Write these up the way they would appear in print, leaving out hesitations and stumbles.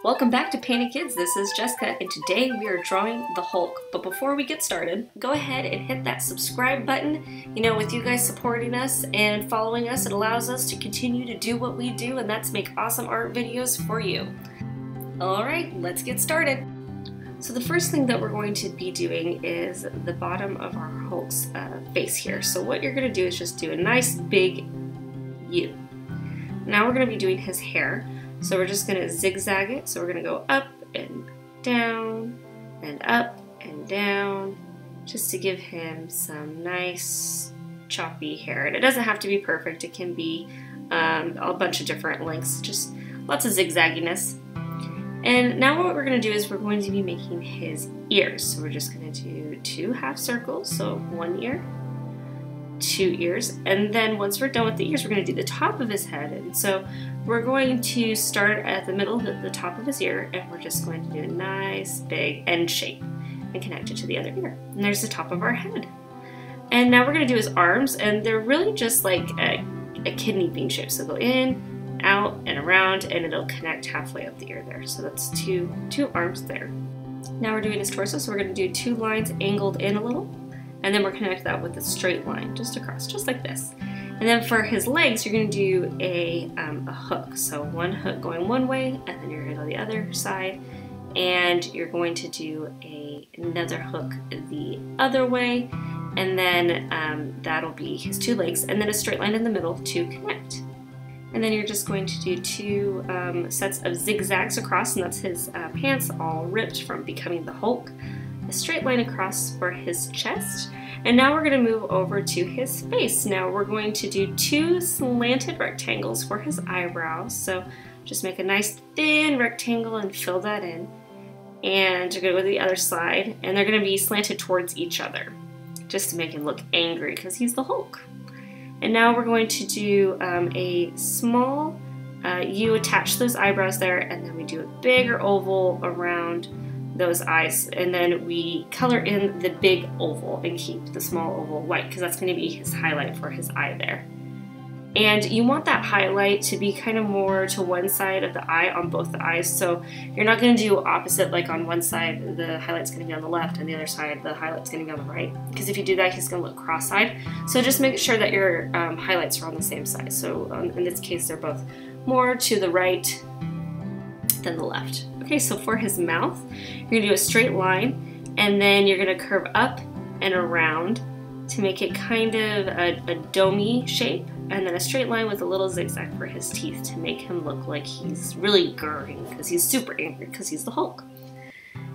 Welcome back to Painted Kids. This is Jessica, and today we are drawing the Hulk. But before we get started, go ahead and hit that subscribe button. You know, with you guys supporting us and following us, it allows us to continue to do what we do, and that's make awesome art videos for you. Alright, let's get started. So the first thing that we're going to be doing is the bottom of our Hulk's face here. So what you're going to do is just do a nice big U. Now we're going to be doing his hair. So we're just going to zigzag it. So we're going to go up and up and down, just to give him some nice choppy hair. And it doesn't have to be perfect. It can be a bunch of different lengths, just lots of zigzagginess. And now what we're going to do is we're going to be making his ears. So we're just going to do 2 half circles, so 1 ear, 2 ears, and then once we're done with the ears, we're going to do the top of his head. And so we're going to start at the middle, the top of his ear, and we're just going to do a nice big end shape and connect it to the other ear. And there's the top of our head. And now we're going to do his arms, and they're really just like a kidney bean shape. So go in, out, and around, and it'll connect halfway up the ear there. So that's two arms there. Now we're doing his torso, so we're going to do 2 lines angled in a little, and then we're connect that with a straight line just across, just like this. And then for his legs, you're going to do a hook. So 1 hook going one way, and then you're going to go the other side, and you're going to do another hook the other way, and then that'll be his 2 legs, and then a straight line in the middle to connect. And then you're just going to do 2 sets of zigzags across, and that's his pants all ripped from becoming the Hulk. A straight line across for his chest. And now we're going to move over to his face. Now we're going to do 2 slanted rectangles for his eyebrows. So just make a nice thin rectangle and fill that in. And you're going to go to the other side, and they're going to be slanted towards each other, just to make him look angry because he's the Hulk. And now we're going to do a small U attach those eyebrows there, and then we do a bigger oval around those eyes, and then we color in the big oval and keep the small oval white because that's going to be his highlight for his eye there. And you want that highlight to be kind of more to one side of the eye on both the eyes, so you're not going to do opposite, like on one side the highlight's going to be on the left and the other side the highlight's going to be on the right, because if you do that he's going to look cross-eyed. So just make sure that your highlights are on the same side. So in this case they're both more to the right than the left. Okay, so for his mouth, you're going to do a straight line, and then you're going to curve up and around to make it kind of a domey shape, and then a straight line with a little zigzag for his teeth to make him look like he's really gurring because he's super angry because he's the Hulk.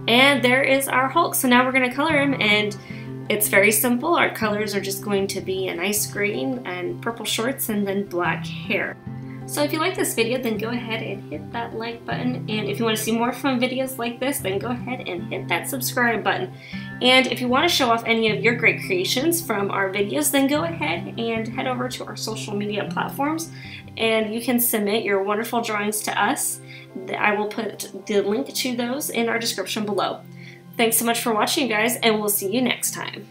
And there is our Hulk. So now we're going to color him, and it's very simple. Our colors are just going to be a nice green and purple shorts and then black hair. So if you like this video, then go ahead and hit that like button, and if you want to see more fun videos like this, then go ahead and hit that subscribe button. And if you want to show off any of your great creations from our videos, then go ahead and head over to our social media platforms, and you can submit your wonderful drawings to us. I will put the link to those in our description below. Thanks so much for watching, guys, and we'll see you next time.